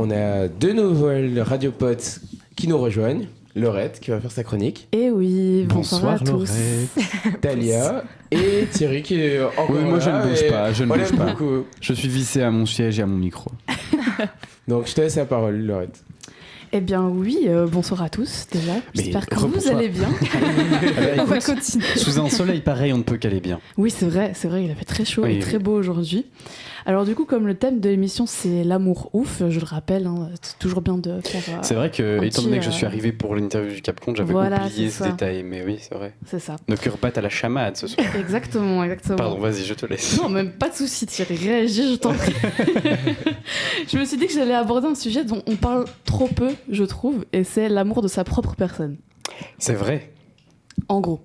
On a deux nouvelles radiopotes qui nous rejoignent. Laurette qui va faire sa chronique. Et oui, bonsoir à tous. Laurette. Talia et Thierry qui est encore là. Oui, moi je ne bouge pas, je ne bouge pas. Beaucoup. Je suis vissé à mon siège et à mon micro. Donc je te laisse la parole, Laurette. Eh bien oui, bonsoir à tous déjà. J'espère que vous allez bien. On va continuer. Sous un soleil pareil, on ne peut qu'aller bien. Oui, c'est vrai, il a fait très chaud et très beau aujourd'hui. Alors du coup, comme le thème de l'émission c'est l'amour ouf, je le rappelle, c'est toujours bien de faire... c'est vrai que, étant donné que je suis arrivé pour l'interview du Capcom, j'avais oublié ce détail, mais oui, c'est vrai. C'est ça. Nos cœurs battent à la chamade ce soir. Exactement. Pardon, vas-y, je te laisse. Non, même pas de souci, Thierry, réagis, je t'en prie. Je me suis dit que j'allais aborder un sujet dont on parle trop peu, je trouve, et c'est l'amour de sa propre personne. C'est vrai. En gros.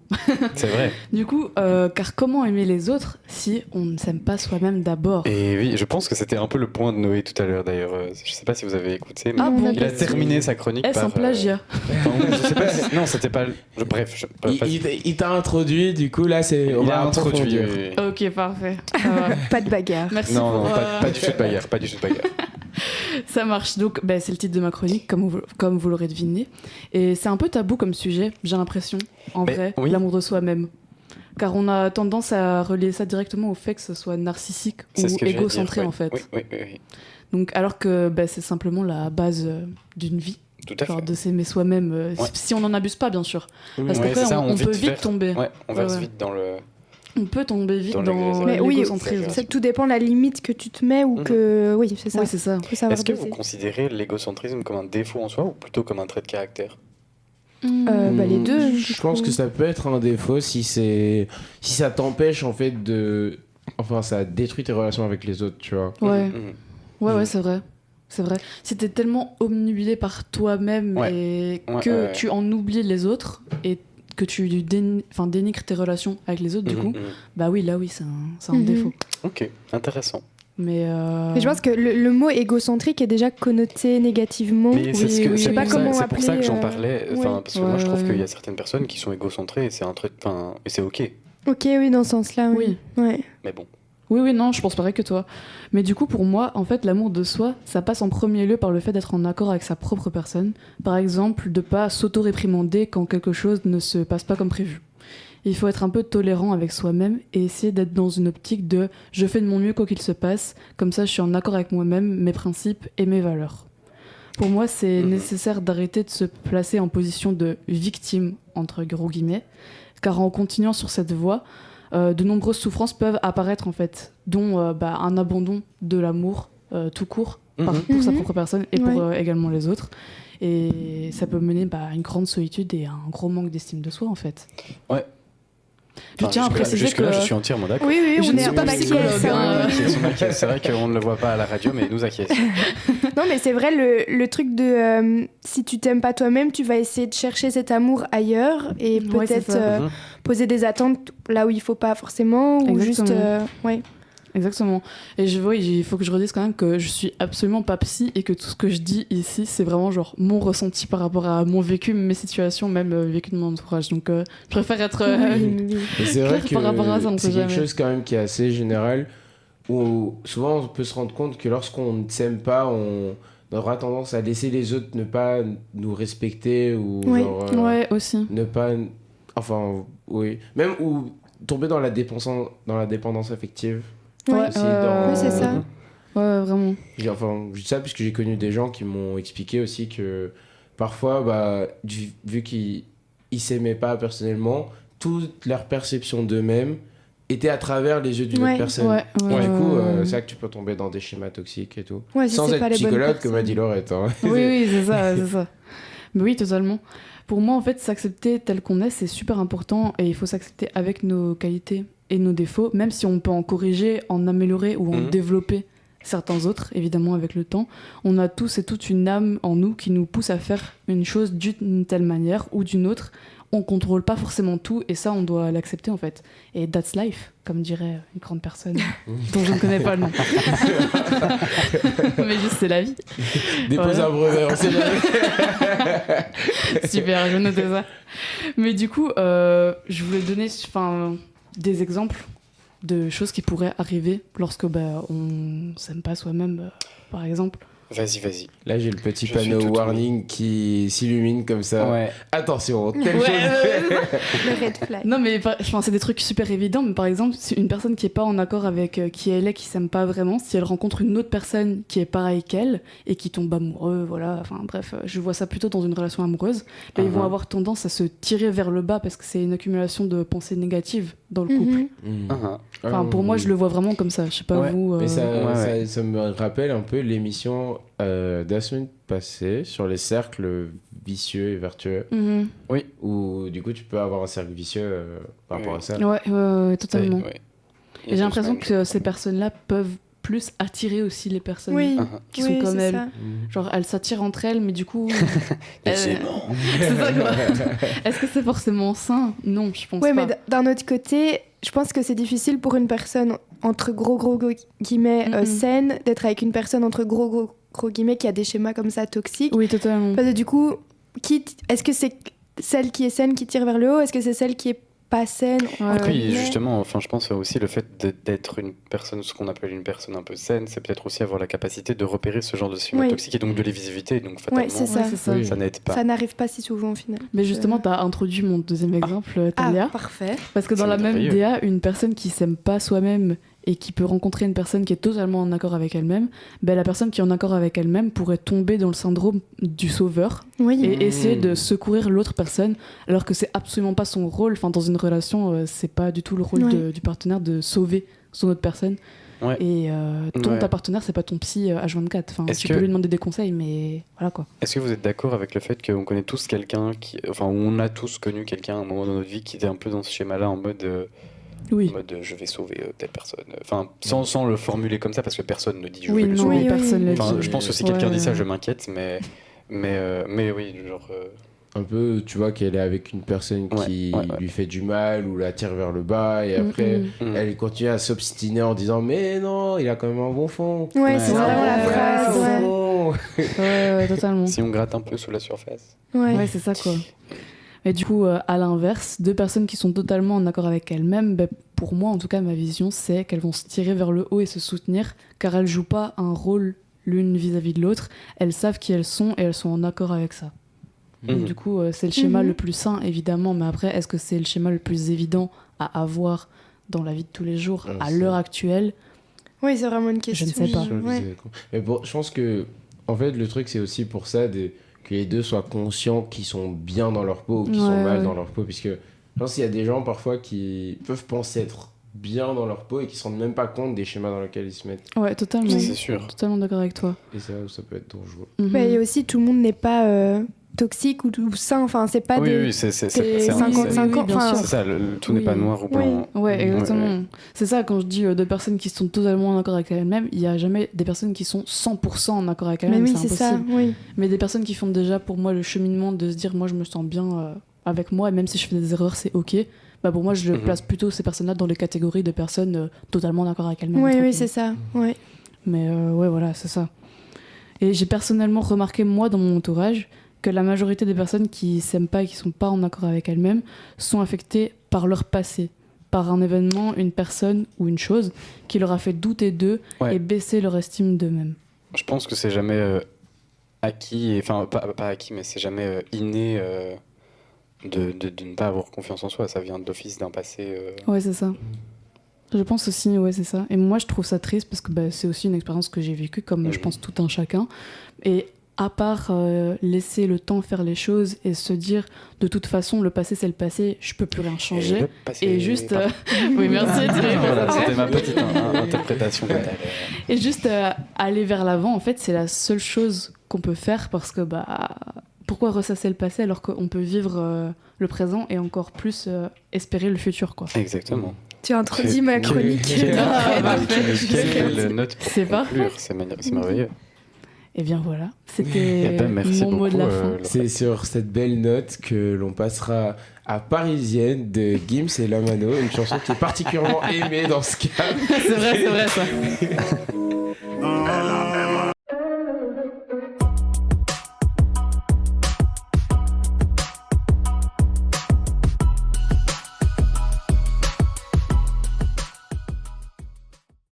C'est vrai. Du coup, car comment aimer les autres si on ne s'aime pas soi-même d'abord ? Et oui, je pense que c'était un peu le point de Noé tout à l'heure d'ailleurs. Je sais pas si vous avez écouté, mais il a terminé sa chronique par... un plagiat. Je sais pas si... Non, c'était pas... Bref. Il t'a introduit, du coup là c'est... Il a introduit. Ok, parfait. Pas de bagarre. Merci. Non, pas du tout de bagarre. Pas du tout de bagarre. Ça marche. Donc, c'est le titre de ma chronique, comme vous l'aurez deviné. Et c'est un peu tabou comme sujet, j'ai l'impression, vrai, oui. L'amour de soi-même. Car on a tendance à relier ça directement au fait que ce soit narcissique ou égocentré, en fait. Oui. Donc, alors que c'est simplement la base d'une vie. Tout à fait. De s'aimer soi-même, si on n'en abuse pas, bien sûr. Parce qu'après, on peut vite tomber. Ouais, on verse vite dans le... On peut tomber vite dans mais l'égocentrisme. Oui, tout dépend de la limite que tu te mets ou que... Oui, c'est ça. Oui, c'est ça. Est-ce que vous considérez l'égocentrisme comme un défaut en soi ou plutôt comme un trait de caractère ? Les deux. Je pense que ça peut être un défaut si ça t'empêche en fait de... Enfin, ça détruit tes relations avec les autres, tu vois. Ouais, c'est vrai. C'est vrai. Si t'es tellement omnibulé par toi-même et que tu en oublies les autres et que tu dénigres tes relations avec les autres, du coup, oui, c'est un défaut. Ok, intéressant. Mais je pense que le mot égocentrique est déjà connoté négativement. Mais c'est pour ça que j'en parlais. Parce que moi, je trouve qu'il y a certaines personnes qui sont égocentrées et c'est un truc. Et c'est ok. Ok, oui, dans ce sens-là. Oui. Ouais. Mais bon. Oui, non, je pense pareil que toi. Mais du coup, pour moi, en fait, l'amour de soi, ça passe en premier lieu par le fait d'être en accord avec sa propre personne. Par exemple, de pas s'auto-réprimander quand quelque chose ne se passe pas comme prévu. Il faut être un peu tolérant avec soi-même et essayer d'être dans une optique de « je fais de mon mieux quoi qu'il se passe, comme ça je suis en accord avec moi-même, mes principes et mes valeurs ». Pour moi, c'est nécessaire d'arrêter de se placer en position de « victime », entre gros guillemets, car en continuant sur cette voie, de nombreuses souffrances peuvent apparaître en fait, dont un abandon de l'amour tout court pour sa propre personne et pour également les autres. Et ça peut mener à une grande solitude et à un gros manque d'estime de soi en fait. Ouais. Je tiens à préciser que... Jusque-là, je suis entièrement d'accord. Oui, je ne suis pas psychologue. C'est vrai qu'on ne le voit pas à la radio, mais nous acquiesce. Non, mais c'est vrai, le truc de si tu t'aimes pas toi-même, tu vas essayer de chercher cet amour ailleurs et peut-être poser des attentes là où il faut pas forcément. Ou juste, Exactement. Et il faut que je redise quand même que je suis absolument pas psy et que tout ce que je dis ici, c'est vraiment genre mon ressenti par rapport à mon vécu, mes situations, même vécu de mon entourage. Donc je préfère être c'est vrai que par rapport à ça, c'est quelque chose quand même qui est assez général où souvent on peut se rendre compte que lorsqu'on ne s'aime pas, on aura tendance à laisser les autres ne pas nous respecter ou aussi. Ne pas... Enfin, oui. Même ou tomber dans la dépendance affective. Oui, c'est ça. Ouais, vraiment. Je dis ça puisque j'ai connu des gens qui m'ont expliqué aussi que parfois, vu qu'ils s'aimaient pas personnellement, toute leur perception d'eux-mêmes était à travers les yeux d'une autre personne. Du coup, c'est ça que tu peux tomber dans des schémas toxiques et tout. Sans être psychologue, comme a dit Laurette. Hein. Oui, c'est ça. Mais oui, totalement. Pour moi, en fait, s'accepter tel qu'on est, c'est super important et il faut s'accepter avec nos qualités et nos défauts, même si on peut en corriger, en améliorer ou en développer certains autres, évidemment, avec le temps. On a tous et toutes une âme en nous qui nous pousse à faire une chose d'une telle manière ou d'une autre. On contrôle pas forcément tout et ça, on doit l'accepter, en fait. Et that's life, comme dirait une grande personne dont je ne connais pas le nom. Mais juste, c'est la vie. Dépose un brevet, on sait jamais. Super, je notais ça. Mais du coup, je voulais donner des exemples de choses qui pourraient arriver lorsque on s'aime pas soi-même, par exemple. Vas-y. Là, j'ai le petit panneau warning qui s'illumine comme ça. Ouais. Attention, telle chose. Le red flag. Non, mais c'est des trucs super évidents. Mais par exemple, si une personne qui est pas en accord avec qui elle est, qui s'aime pas vraiment, si elle rencontre une autre personne qui est pareille qu'elle et qui tombe amoureux, voilà. Enfin bref, je vois ça plutôt dans une relation amoureuse. Mais ils vont avoir tendance à se tirer vers le bas parce que c'est une accumulation de pensées négatives dans le couple. Enfin, pour moi, je le vois vraiment comme ça. Je sais pas vous. Mais ça me rappelle un peu l'émission de la semaine passée sur les cercles vicieux et vertueux. Oui. Où du coup, tu peux avoir un cercle vicieux par rapport à ça. Ouais, totalement. Et j'ai l'impression que ces personnes-là peuvent plus attirer aussi les personnes qui sont comme elles. Ça. Genre, elles s'attirent entre elles, mais du coup... c'est ça, quoi. Est-ce que c'est forcément sain ? Non, je pense pas. Oui, mais d'un autre côté, je pense que c'est difficile pour une personne, entre gros guillemets, saine, d'être avec une personne, entre gros guillemets, qui a des schémas comme ça toxiques. Oui, totalement. Parce que du coup, est-ce que c'est celle qui est saine qui tire vers le haut ? Est-ce que c'est celle qui est pas saine? Oui, justement, enfin, je pense aussi le fait d'être une personne, ce qu'on appelle une personne un peu saine, c'est peut-être aussi avoir la capacité de repérer ce genre de schémas toxiques et donc de les éviter. Donc fatalement, ça n'aide pas. Ça n'arrive pas si souvent au final. Mais justement, tu as introduit mon deuxième exemple, Talia. Parfait. Parce que dans la même DA, une personne qui s'aime pas soi-même et qui peut rencontrer une personne qui est totalement en accord avec elle-même, la personne qui est en accord avec elle-même pourrait tomber dans le syndrome du sauveur et essayer de secourir l'autre personne, alors que c'est absolument pas son rôle. Enfin, dans une relation, c'est pas du tout le rôle du partenaire de sauver son autre personne. Et ta partenaire, c'est pas ton psy H24. Enfin, tu peux lui demander des conseils, mais voilà quoi. Est-ce que vous êtes d'accord avec le fait qu'on connaît tous quelqu'un enfin, on a tous connu quelqu'un à un moment dans notre vie qui était un peu dans ce schéma-là, en mode en mode je vais sauver telle personne, enfin sans le formuler comme ça parce que personne ne dit je vais le sauver. Enfin, je pense que si quelqu'un dit ça, je m'inquiète, mais oui, genre un peu, tu vois qu'elle est avec une personne qui lui fait du mal ou la tire vers le bas et après elle continue à s'obstiner en disant mais non, il a quand même un bon fond. C'est vraiment la phrase. Totalement. Si on gratte un peu sous la surface. Ouais, c'est ça quoi. Et du coup, à l'inverse, deux personnes qui sont totalement en accord avec elles-mêmes, pour moi, en tout cas, ma vision, c'est qu'elles vont se tirer vers le haut et se soutenir, car elles jouent pas un rôle l'une vis-à-vis de l'autre. Elles savent qui elles sont et elles sont en accord avec ça. Du coup, c'est le schéma le plus sain, évidemment, mais après, est-ce que c'est le schéma le plus évident à avoir dans la vie de tous les jours, à l'heure actuelle ? Oui, c'est vraiment une question. Je ne sais pas. Mais bon, je pense que, en fait, le truc, c'est aussi pour ça que les deux soient conscients qu'ils sont bien dans leur peau ou qu'ils sont mal dans leur peau, puisque je pense qu'il y a des gens parfois qui peuvent penser être bien dans leur peau et qui se rendent même pas compte des schémas dans lesquels ils se mettent. Ouais, totalement. C'est sûr. Totalement d'accord avec toi. Et ça peut être dangereux. Il y a aussi, tout le monde n'est pas toxique ou sain, enfin c'est pas des... Oui, c'est 50-50, c'est ça, tout n'est pas noir ou blanc. Ouais, exactement. C'est ça, quand je dis deux personnes qui sont totalement en accord avec elles-mêmes, il y a jamais des personnes qui sont 100% en accord avec elles-mêmes, c'est impossible. Ça, mais des personnes qui font déjà pour moi le cheminement de se dire moi je me sens bien avec moi et même si je fais des erreurs c'est ok, pour moi je place plutôt ces personnes-là dans les catégories de personnes totalement en accord avec elles-mêmes. Oui, c'est ça. Mais voilà, c'est ça. Et j'ai personnellement remarqué moi dans mon entourage que la majorité des personnes qui s'aiment pas et qui sont pas en accord avec elles-mêmes sont affectées par leur passé, par un événement, une personne ou une chose qui leur a fait douter d'eux et baisser leur estime d'eux-mêmes. Je pense que c'est jamais acquis, enfin pas acquis, mais c'est jamais inné de ne pas avoir confiance en soi. Ça vient d'office d'un passé. Ouais, c'est ça. Je pense aussi, c'est ça. Et moi, je trouve ça triste parce que c'est aussi une expérience que j'ai vécue, comme je pense tout un chacun. Et à part laisser le temps faire les choses et se dire de toute façon le passé c'est le passé, je peux plus rien changer et juste oui merci voilà, c'était ma petite interprétation et juste aller vers l'avant, en fait c'est la seule chose qu'on peut faire parce que pourquoi ressasser le passé alors qu'on peut vivre le présent et encore plus espérer le futur quoi. Exactement. Tu as introduit ma chronique. Quelle note pour conclure, c'est merveilleux. Et bien voilà, c'était mon mot de la fin. C'est sur cette belle note que l'on passera à Parisienne de Gims et Lamano, une chanson qui est particulièrement aimée dans ce cas. C'est vrai ça.